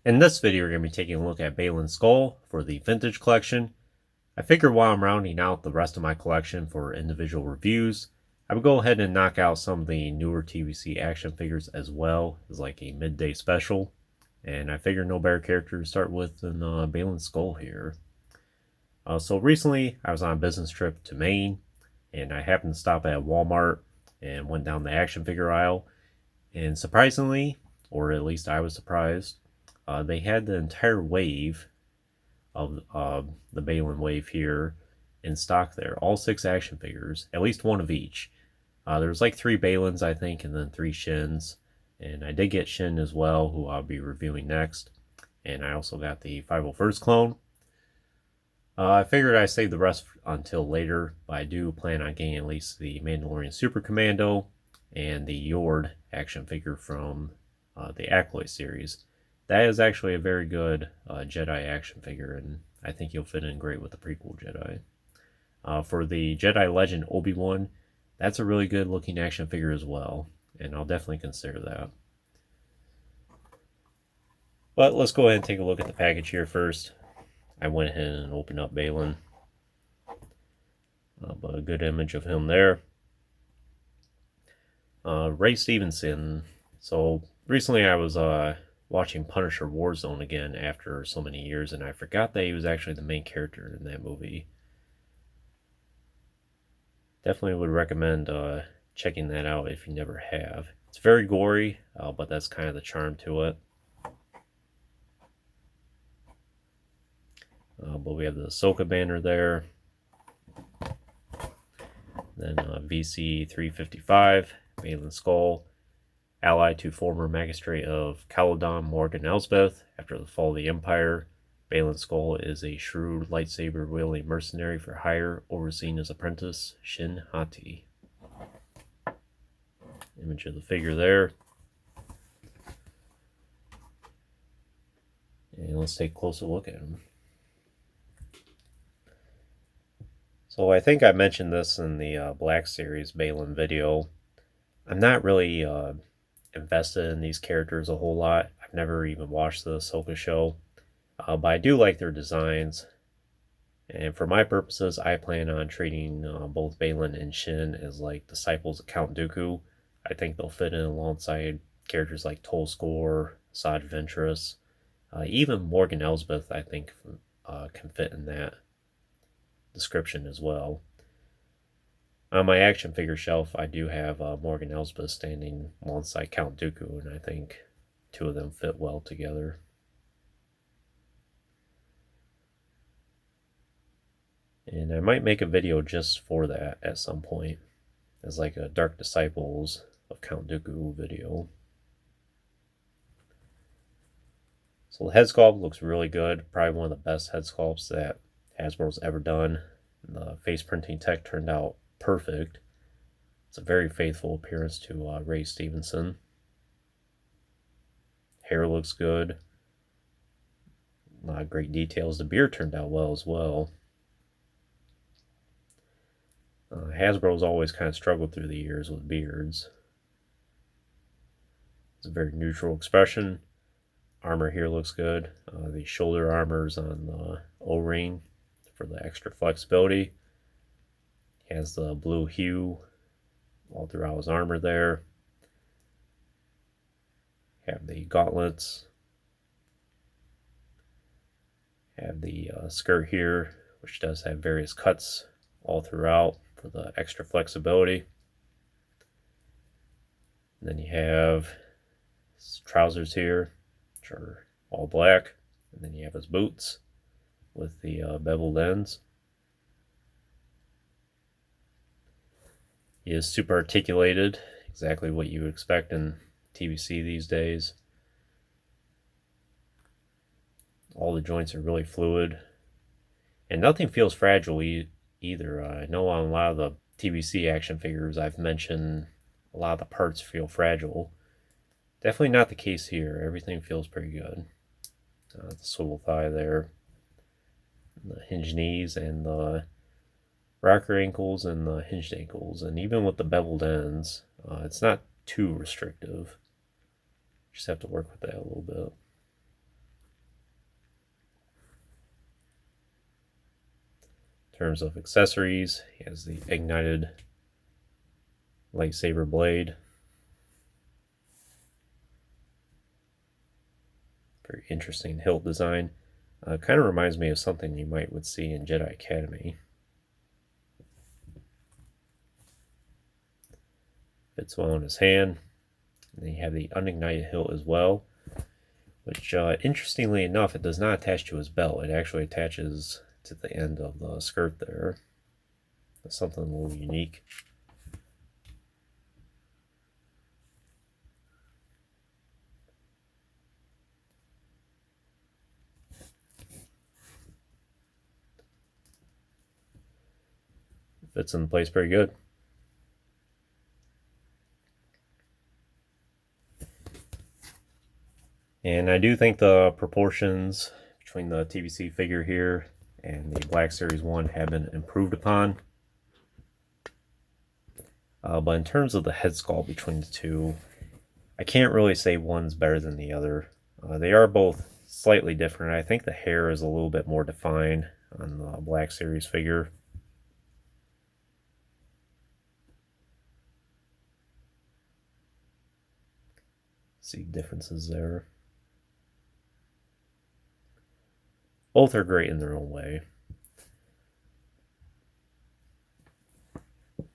In this video, we're going to be taking a look at Baylan Skoll for the vintage collection. I figured while I'm rounding out the rest of my collection for individual reviews, I would go ahead and knock out some of the newer TVC action figures as well as like a midday special. And I figured no better character to start with than Baylan Skoll here. So recently, I was on a business trip to Maine, and I happened to stop at Walmart and went down the action figure aisle. And surprisingly, or at least I was surprised, they had the entire wave of the Baylan wave here in stock there. All 6 action figures, at least one of each. There was like 3 Baylans, I think, and then 3 Shins. And I did get Shin as well, who I'll be reviewing next. And I also got the 501st clone. I figured I'd save the rest until later, but I do plan on getting at least the Mandalorian Super Commando and the Yord action figure from the Acolyte series. That is actually a very good Jedi action figure, and I think he'll fit in great with the prequel Jedi. For the Jedi Legend Obi-Wan, that's a really good looking action figure as well, and I'll definitely consider that. But let's go ahead and take a look at the package here first. I went ahead and opened up Baylan. But a good image of him there. Ray Stevenson. So recently I was watching Punisher Warzone again after so many years, and I forgot that he was actually the main character in that movie. Definitely would recommend checking that out if you never have. It's very gory, but that's kind of the charm to it. But we have the Ahsoka banner there. Then VC 355, Baylan Skoll, allied to former magistrate of Calodan Morgan Elsbeth after the fall of the Empire. Baylan Skoll is a shrewd lightsaber-wielding mercenary for hire, overseeing his apprentice, Shin Hati. Image of the figure there. And let's take a closer look at him. So I think I mentioned this in the Black Series Baylan video. I'm not really invested in these characters a whole lot. I've never even watched the Ahsoka show. But I do like their designs. And for my purposes, I plan on treating both Baylan and Shin as like disciples of Count Dooku. I think they'll fit in alongside characters like Tolskor, Asajj Ventress. Even Morgan Elsbeth, I think, can fit in that description as well. On my action figure shelf, I do have Morgan Elsbeth standing alongside Count Dooku, and I think 2 of them fit well together. And I might make a video just for that at some point, as like a Dark Disciples of Count Dooku video. So the head sculpt looks really good, probably one of the best head sculpts that Hasbro's ever done. The face printing tech turned out perfect. It's a very faithful appearance to Ray Stevenson. Hair looks good. A lot of great details. The beard turned out well as well. Hasbro's always kind of struggled through the years with beards. It's a very neutral expression. Armor here looks good. The shoulder armors on the O-ring for the extra flexibility. He has the blue hue all throughout his armor there. Have the gauntlets. Have the skirt here, which does have various cuts all throughout for the extra flexibility. And then you have his trousers here, which are all black. And then you have his boots with the beveled ends. He is super articulated, exactly what you would expect in TVC these days. All the joints are really fluid, and nothing feels fragile either. I know on a lot of the TVC action figures I've mentioned a lot of the parts feel fragile. Definitely not the case here. Everything feels pretty good. The swivel thigh there, the hinged knees, and the rocker ankles and the hinged ankles, and even with the beveled ends, it's not too restrictive. Just have to work with that a little bit. In terms of accessories, he has the ignited lightsaber blade. Very interesting hilt design. Kind of reminds me of something you would see in Jedi Academy. Fits well in his hand. And then you have the unignited hilt as well, which interestingly enough, it does not attach to his belt. It actually attaches to the end of the skirt there. That's something a little unique. Fits in place pretty good. And I do think the proportions between the TVC figure here and the Black Series 1 have been improved upon. But in terms of the head sculpt between the two, I can't really say one's better than the other. They are both slightly different. I think the hair is a little bit more defined on the Black Series figure. See differences there. Both are great in their own way.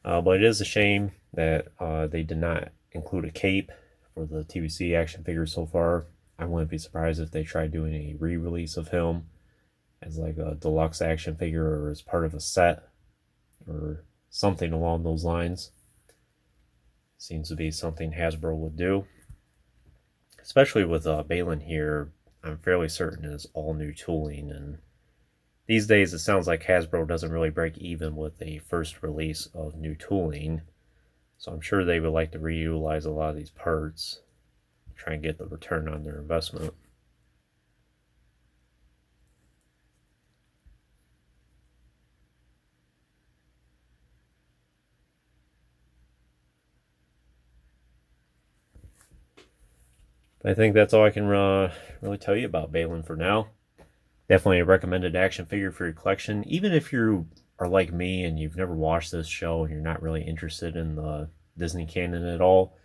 But it is a shame that they did not include a cape for the TVC action figures so far. I wouldn't be surprised if they tried doing a re-release of him as like a deluxe action figure or as part of a set or something along those lines. Seems to be something Hasbro would do. Especially with Baylan here, I'm fairly certain is all new tooling, and these days it sounds like Hasbro doesn't really break even with the first release of new tooling, so I'm sure they would like to reutilize a lot of these parts, try and get the return on their investment. I think that's all I can really tell you about Baylan for now. Definitely a recommended action figure for your collection. Even if you are like me and you've never watched this show and you're not really interested in the Disney canon at all,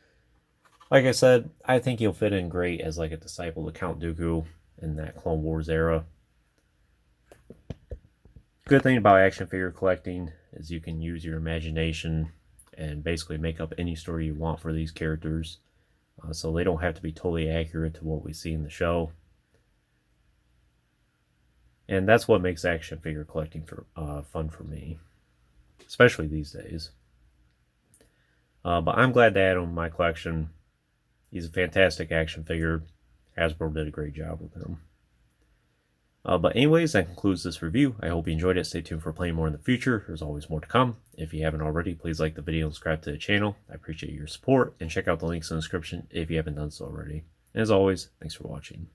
like I said, I think he'll fit in great as like a disciple to Count Dooku in that Clone Wars era. Good thing about action figure collecting is you can use your imagination and basically make up any story you want for these characters. So they don't have to be totally accurate to what we see in the show. And that's what makes action figure collecting fun for me, especially these days. But I'm glad to add him to my collection. He's a fantastic action figure. Hasbro did a great job with him. But anyways, that concludes this review. I hope you enjoyed it. Stay tuned for plenty more in the future. There's always more to come. If you haven't already, please like the video and subscribe to the channel. I appreciate your support, and check out the links in the description if you haven't done so already. And as always, thanks for watching.